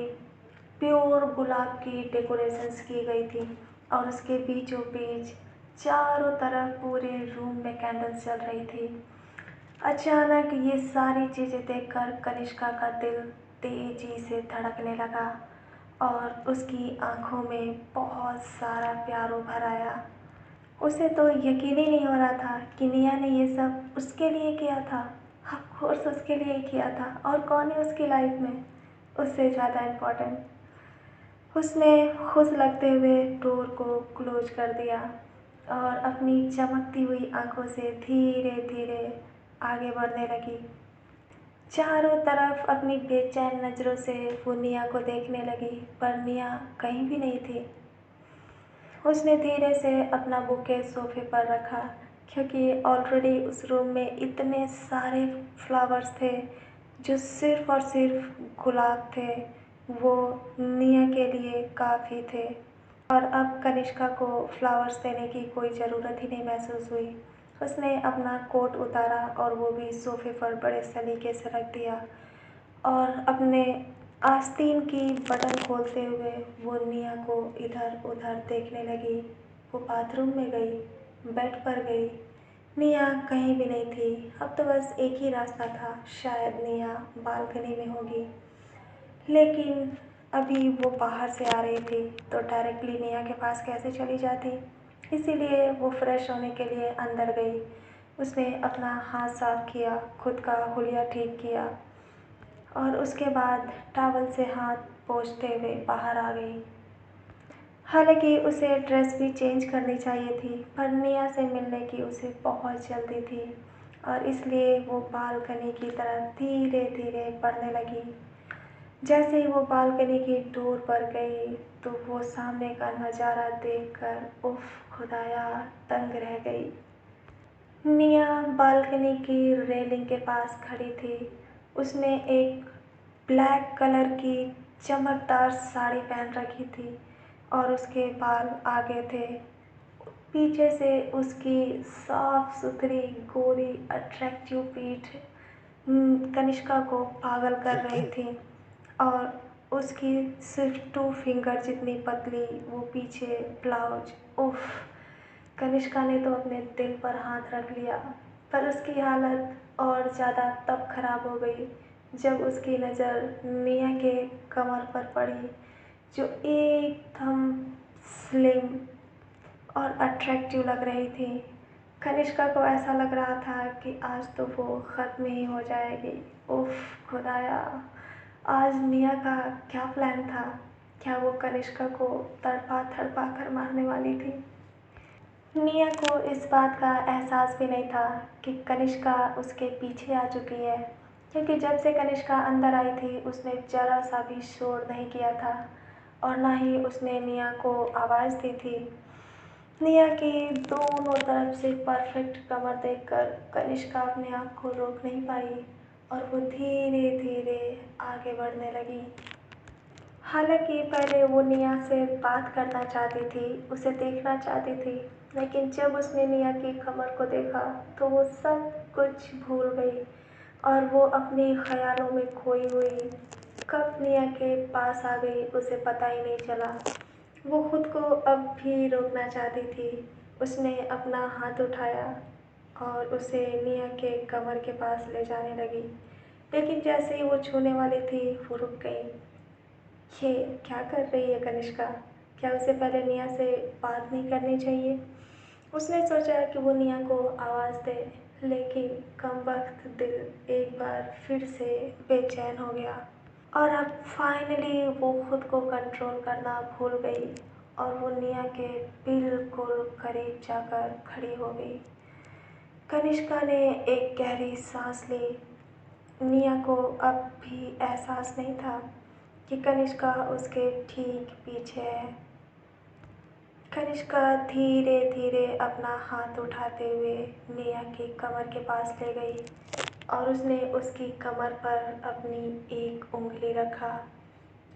प्योर गुलाब की डेकोरेशंस की गई थी। और उसके बीचों बीच चारों तरफ पूरे रूम में कैंडल्स जल रही थी। अचानक ये सारी चीज़ें देखकर कनिष्का का दिल तेजी से धड़कने लगा और उसकी आंखों में बहुत सारा प्यार उभर आया। उसे तो यकीन ही नहीं हो रहा था कि निया ने ये सब उसके लिए किया था। ऑफ कोर्स उसके लिए ही किया था, और कौन है उसकी लाइफ में उससे ज़्यादा इम्पोर्टेंट। उसने खुश लगते हुए डोर को क्लोज कर दिया और अपनी चमकती हुई आंखों से धीरे धीरे आगे बढ़ने लगी। चारों तरफ अपनी बेचैन नज़रों से वो निया को देखने लगी, पर निया कहीं भी नहीं थी। उसने धीरे से अपना बुके सोफे पर रखा, क्योंकि ऑलरेडी उस रूम में इतने सारे फ्लावर्स थे जो सिर्फ़ और सिर्फ गुलाब थे। वो निया के लिए काफ़ी थे और अब कनिष्का को फ्लावर्स देने की कोई ज़रूरत ही नहीं महसूस हुई। उसने अपना कोट उतारा और वो भी सोफे पर बड़े सलीके से रख दिया और अपने आस्तीन की बटन खोलते हुए वो निया को इधर उधर देखने लगी। वो बाथरूम में गई, बेड पर गई, निया कहीं भी नहीं थी। अब तो बस एक ही रास्ता था, शायद निया बालकनी में होगी। लेकिन अभी वो बाहर से आ रही थी तो डायरेक्टली निया के पास कैसे चली जाती। इसीलिए वो फ्रेश होने के लिए अंदर गई। उसने अपना हाथ साफ किया, खुद का हुलिया ठीक किया और उसके बाद टॉवल से हाथ पोंछते हुए बाहर आ गई। हालांकि उसे ड्रेस भी चेंज करनी चाहिए थी, पर निया से मिलने की उसे बहुत जल्दी थी और इसलिए वो बालकनी की तरफ धीरे धीरे बढ़ने लगी। जैसे ही वो बालकनी की डोर पर गई तो वो सामने का नज़ारा देखकर उफ खुदाया दंग रह गई। निया बालकनी की रेलिंग के पास खड़ी थी। उसने एक ब्लैक कलर की चमकदार साड़ी पहन रखी थी और उसके बाल आगे थे। पीछे से उसकी साफ सुथरी गोरी अट्रैक्टिव पीठ कनिष्का को पागल कर रही थी और उसकी सिर्फ 2 फिंगर जितनी पतली वो पीछे ब्लाउज। उफ, कनिष्का ने तो अपने दिल पर हाथ रख लिया। पर उसकी हालत और ज़्यादा तब खराब हो गई जब उसकी नज़र निया के कमर पर पड़ी, जो एकदम स्लिम और अट्रैक्टिव लग रही थी। कनिष्का को ऐसा लग रहा था कि आज तो वो ख़त्म ही हो जाएगी। उफ खुदाया, आज निया का क्या प्लान था? क्या वो कनिष्का को तड़पा तड़पा कर मारने वाली थी? निया को इस बात का एहसास भी नहीं था कि कनिष्का उसके पीछे आ चुकी है, क्योंकि जब से कनिष्का अंदर आई थी उसने ज़रा सा भी शोर नहीं किया था और ना ही उसने निया को आवाज़ दी थी। निया की दोनों तरफ से परफेक्ट कमर देखकर कनिष्का अपने आप को रोक नहीं पाई और वो धीरे धीरे आगे बढ़ने लगी। हालांकि पहले वो निया से बात करना चाहती थी, उसे देखना चाहती थी, लेकिन जब उसने निया की कमर को देखा तो वो सब कुछ भूल गई और वो अपने ख्यालों में खोई हुई कब निया के पास आ गई उसे पता ही नहीं चला। वो खुद को अब भी रोकना चाहती थी। उसने अपना हाथ उठाया और उसे निया के कमर के पास ले जाने लगी, लेकिन जैसे ही वो छूने वाली थी वो रुक गई। ये क्या कर रही है कनिष्का? क्या उसे पहले निया से बात नहीं करनी चाहिए? उसने सोचा कि वो निया को आवाज़ दे, लेकिन कमबख्त दिल एक बार फिर से बेचैन हो गया और अब फाइनली वो खुद को कंट्रोल करना भूल गई और वो निया के बिल्कुल करीब जाकर खड़ी हो गई। कनिष्का ने एक गहरी सांस ली। निया को अब भी एहसास नहीं था कि कनिष्का उसके ठीक पीछे है। कनिष्का धीरे धीरे अपना हाथ उठाते हुए निया की कमर के पास ले गई और उसने उसकी कमर पर अपनी एक उंगली रखा।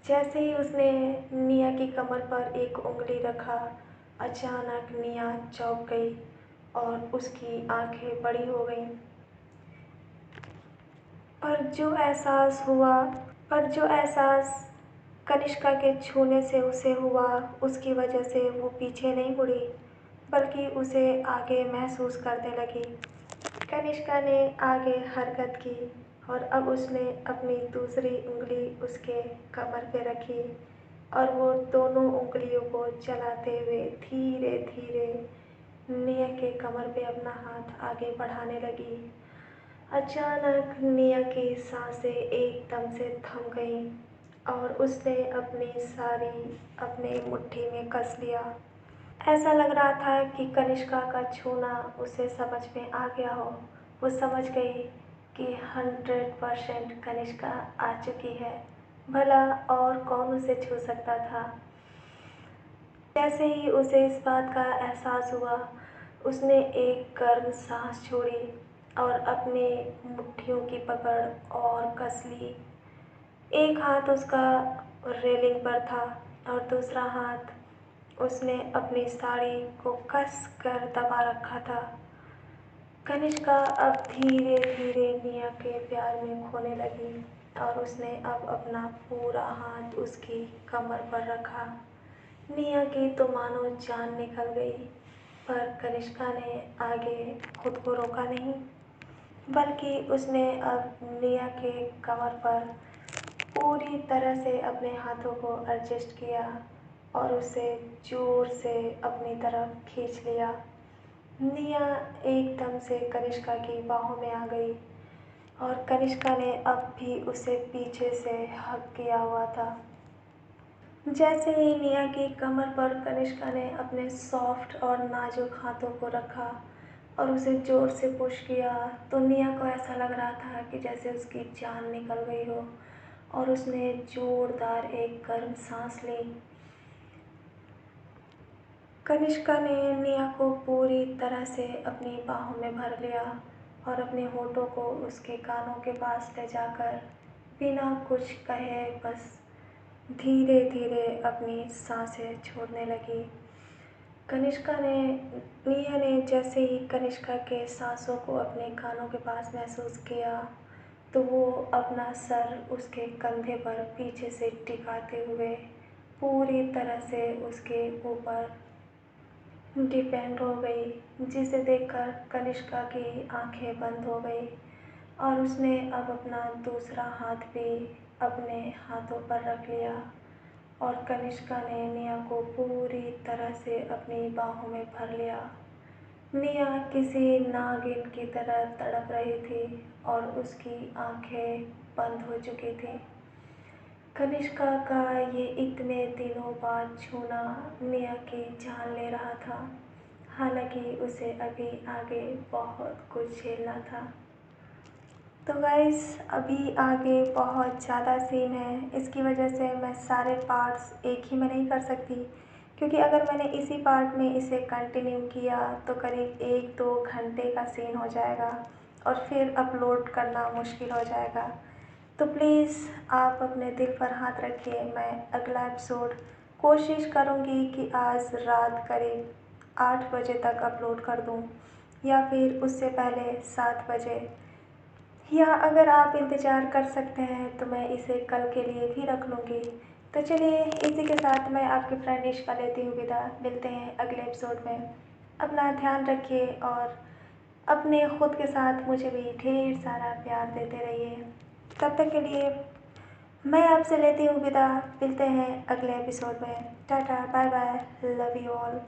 जैसे ही उसने निया की कमर पर एक उंगली रखा, अचानक निया चौंक गई और उसकी आंखें बड़ी हो गईं। पर जो एहसास कनिष्का के छूने से उसे हुआ, उसकी वजह से वो पीछे नहीं मुड़ी, बल्कि उसे आगे महसूस करने लगी। कनिष्का ने आगे हरकत की और अब उसने अपनी दूसरी उंगली उसके कमर पे रखी और वो दोनों उंगलियों को चलाते हुए धीरे धीरे निया के कमर पे अपना हाथ आगे बढ़ाने लगी। अचानक निया की सांसें एकदम से थम गईं और उसने अपनी सारी अपने मुट्ठी में कस लिया। ऐसा लग रहा था कि कनिष्का का छूना उसे समझ में आ गया हो। वो समझ गई कि 100% कनिष्का आ चुकी है, भला और कौन उसे छू सकता था। जैसे ही उसे इस बात का एहसास हुआ, उसने एक गर्म सांस छोड़ी और अपने मुट्ठियों की पकड़ और कस ली। एक हाथ उसका रेलिंग पर था और दूसरा हाथ उसने अपनी साड़ी को कस कर दबा रखा था। कनिष्का अब धीरे धीरे निया के प्यार में खोने लगी और उसने अब अपना पूरा हाथ उसकी कमर पर रखा। निया की तो मानो जान निकल गई, पर कनिष्का ने आगे खुद को रोका नहीं, बल्कि उसने अब निया के कमर पर पूरी तरह से अपने हाथों को एडजस्ट किया और उसे जोर से अपनी तरफ खींच लिया। निया एकदम से कनिष्का की बाहों में आ गई और कनिष्का ने अब भी उसे पीछे से हग किया हुआ था। जैसे ही निया की कमर पर कनिष्का ने अपने सॉफ्ट और नाजुक हाथों को रखा और उसे ज़ोर से पुश किया, तो निया को ऐसा लग रहा था कि जैसे उसकी जान निकल गई हो और उसने जोरदार एक गर्म सांस ली। कनिष्का ने निया को पूरी तरह से अपनी बाहों में भर लिया और अपने होठों को उसके कानों के पास ले जाकर बिना कुछ कहे बस धीरे धीरे अपनी सांसें छोड़ने लगी। निया ने जैसे ही कनिष्का के सांसों को अपने कानों के पास महसूस किया, तो वो अपना सर उसके कंधे पर पीछे से टिकाते हुए पूरी तरह से उसके ऊपर डिपेंड हो गई, जिसे देखकर कनिष्का की आंखें बंद हो गई और उसने अब अपना दूसरा हाथ भी अपने हाथों पर रख लिया और कनिष्का ने निया को पूरी तरह से अपनी बाहों में भर लिया। निया किसी नागिन की तरह तड़प रही थी और उसकी आंखें बंद हो चुकी थी। कनिष्का का ये इतने दिनों बाद छूना निया की जान ले रहा था, हालांकि उसे अभी आगे बहुत कुछ झेलना था। तो गाइस, अभी आगे बहुत ज़्यादा सीन है, इसकी वजह से मैं सारे पार्ट्स एक ही में नहीं कर सकती, क्योंकि अगर मैंने इसी पार्ट में इसे कंटिन्यू किया तो करीब 1-2 घंटे का सीन हो जाएगा और फिर अपलोड करना मुश्किल हो जाएगा। तो प्लीज़ आप अपने दिल पर हाथ रखिए, मैं अगला एपिसोड कोशिश करूँगी कि आज रात करीब 8 बजे तक अपलोड कर दूँ या फिर उससे पहले 7 बजे, या अगर आप इंतज़ार कर सकते हैं तो मैं इसे कल के लिए भी रख लूँगी। तो चलिए, इसी के साथ मैं आपकी फ्रेंड इश्का लेती हूँ विदा। मिलते हैं अगले एपिसोड में। अपना ध्यान रखिए और अपने खुद के साथ मुझे भी ढेर सारा प्यार देते रहिए। तब तक के लिए मैं आपसे लेती हूँ विदा। मिलते हैं अगले एपिसोड में। Ta-ta, bye bye, love you all.